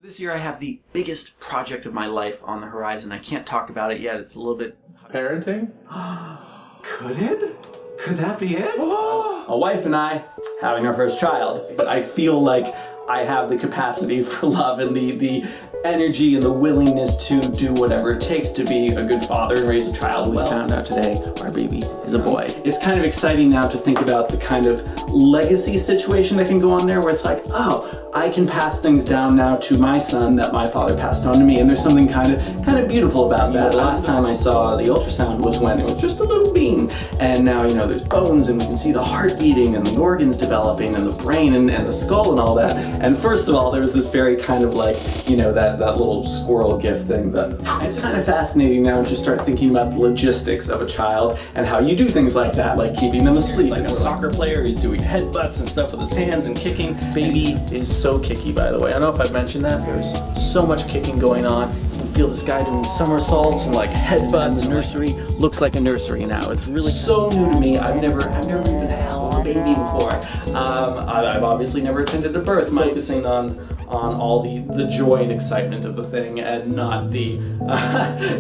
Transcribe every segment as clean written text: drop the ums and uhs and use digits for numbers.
This year I have the biggest project of my life on the horizon. I can't talk about it yet. It's a little bit... Parenting? Could it? Could that be it? A wife and I having our first child, but I feel like I have the capacity for love and the energy and the willingness to do whatever it takes to be a good father and raise a child. We found out today our baby is a boy. It's kind of exciting now to think about the kind of legacy situation that can go on there where it's like, oh, I can pass things down now to my son that my father passed on to me, and there's something kind of beautiful about that. The last time I saw the ultrasound was when it was just a little bean, and now, you know, there's bones and we can see the heart beating and the organs developing and the brain and the skull and all that. And first of all, there was this very kind of like, you know, that little squirrel gift thing that it's kind of fascinating now to just start thinking about the logistics of a child and how you do things like that, like keeping them asleep. Like a soccer player, he's doing headbutts and stuff with his hands and kicking. Baby is so kicky, by the way. I don't know if I've mentioned that. There's so much kicking going on. You feel this guy doing somersaults and like headbutts. The nursery looks like a nursery now. It's really so new to me. I've never even held a baby before. I've obviously never attended a birth, focusing on all the joy and excitement of the thing and not the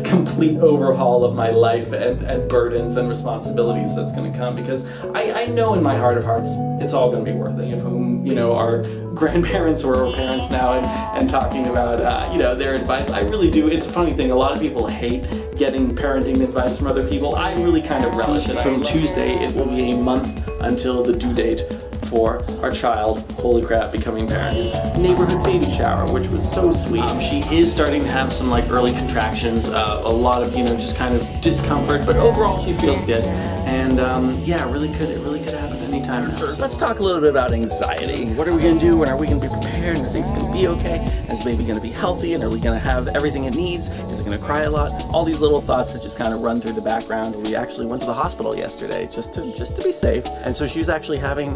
complete overhaul of my life and burdens and responsibilities that's going to come, because I know in my heart of hearts it's all going to be worth it. Of whom, you know, are grandparents or parents now and talking about you know, their advice. I really do. It's a funny thing, a lot of people hate getting parenting advice from other people. I really kind of relish it. From Tuesday it will be a month until the due date for our child, holy crap, becoming parents. Neighborhood baby shower, which was so sweet. She is starting to have some like early contractions, a lot of, you know, just kind of discomfort, but overall she feels good. And yeah, it really could happen anytime now. Let's talk a little bit about anxiety. What are we gonna do, and are we gonna be prepared, and are things gonna be okay? Is the baby gonna be healthy, and are we gonna have everything it needs? Is it gonna cry a lot? All these little thoughts that just kind of run through the background. We actually went to the hospital yesterday just to be safe, and so she was actually having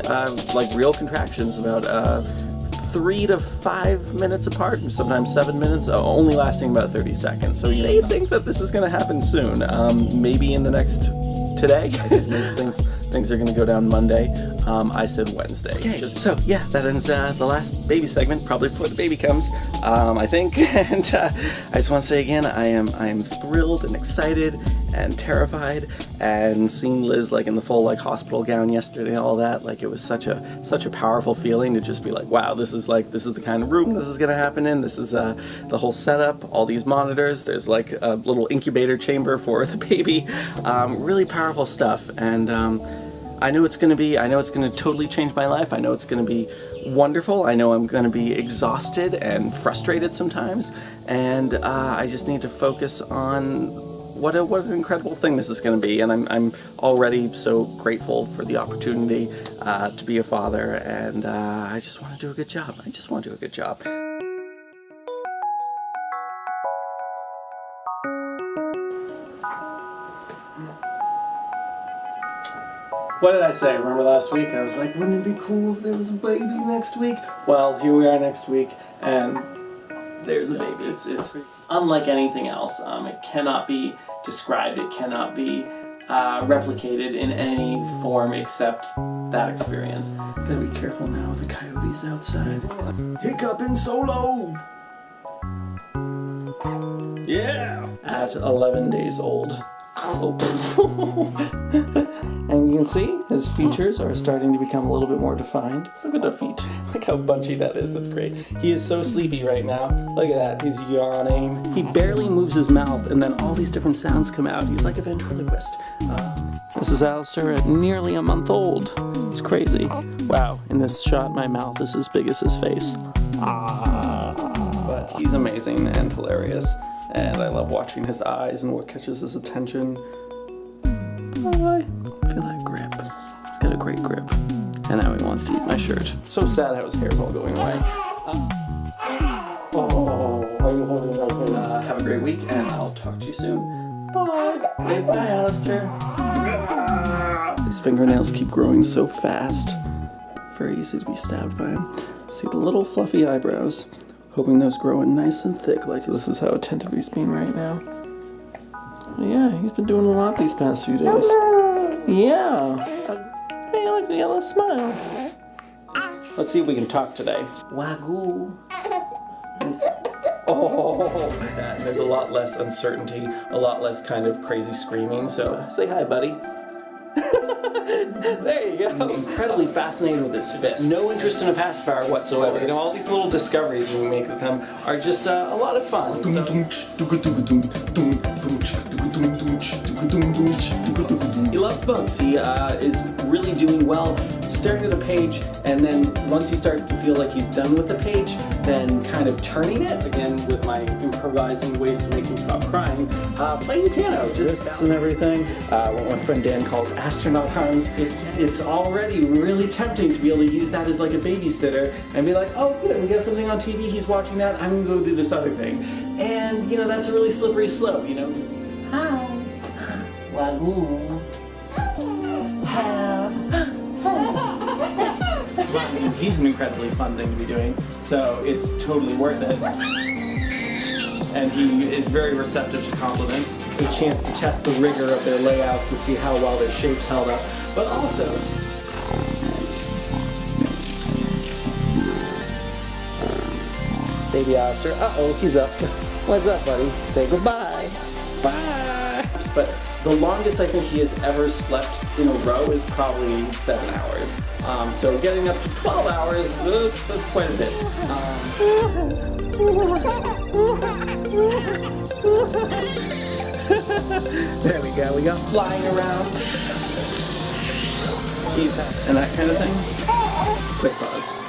like real contractions about 3 to 5 minutes apart, and sometimes 7 minutes, only lasting about 30 seconds. So you may think that this is going to happen soon, maybe in the next today. Things are going to go down Monday. I said Wednesday. Okay. So yeah, that ends the last baby segment, probably before the baby comes, I think. And I just want to say again, I am thrilled and excited and terrified, and seeing Liz like in the full like hospital gown yesterday and all that, like it was such a powerful feeling to just be like, wow, this is the kind of room this is gonna happen in. This is the whole setup, all these monitors, there's like a little incubator chamber for the baby, really powerful stuff. And I know it's gonna totally change my life. I know it's gonna be wonderful. I know I'm gonna be exhausted and frustrated sometimes, and I just need to focus on what an incredible thing this is going to be. And I'm already so grateful for the opportunity to be a father, and I just want to do a good job. What did I say? Remember last week? I was like, wouldn't it be cool if there was a baby next week? Well, here we are next week, and there's a baby. It's unlike anything else. It cannot be described. It cannot be replicated in any form except that experience. Gotta be careful now with the coyotes outside. Hiccuping solo! Yeah! At 11 days old. And you can see his features are starting to become a little bit more defined. Look at the feet. Look how bunchy that is. That's great. He is so sleepy right now. Look at that. He's yawning. He barely moves his mouth, and then all these different sounds come out. He's like a ventriloquist. This is Alistair at nearly a month old. It's crazy. Wow. In this shot, my mouth is as big as his face. But he's amazing and hilarious. And I love watching his eyes and what catches his attention. Oh, I feel that grip. He's got a great grip. And now he wants to eat my shirt. So sad how his hair's all going away. Are you holding it okay? Have a great week, and I'll talk to you soon. Bye. Wait, bye, Alistair. His fingernails keep growing so fast. Very easy to be stabbed by him. See the little fluffy eyebrows. Hoping those grow in nice and thick, like this is how attentive he's being right now. Yeah, he's been doing a lot these past few days. Yeah. Hey, look, the yellow smile. Let's see if we can talk today. Wagyu. Oh, and there's a lot less uncertainty, a lot less kind of crazy screaming. So say hi, buddy. There you go. I'm incredibly fascinated with his fist. No interest in a pacifier whatsoever. You know, all these little discoveries we make with him are just a lot of fun. So. He loves books. He is really doing well staring at a page, and then once he starts to feel like he's done with the page, then kind of turning it, again with my improvising ways to make him stop crying, playing the piano, just wrists and everything, what my friend Dan calls astronaut arms. It's already really tempting to be able to use that as like a babysitter and be like, oh good, we got something on TV, he's watching that, I'm gonna go do this other thing. And you know, that's a really slippery slope, you know. Hi. Wagoo. Well, he's an incredibly fun thing to be doing, so it's totally worth it. And he is very receptive to compliments. A chance to test the rigor of their layouts and see how well their shapes held up, but also Baby Oscar, uh-oh, he's up. What's up, buddy? Say goodbye. Bye. But the longest I think he has ever slept in a row is probably 7 hours. So getting up to 12 hours, that's quite a bit. There we go, we got flying around. And that kind of thing. Quick pause.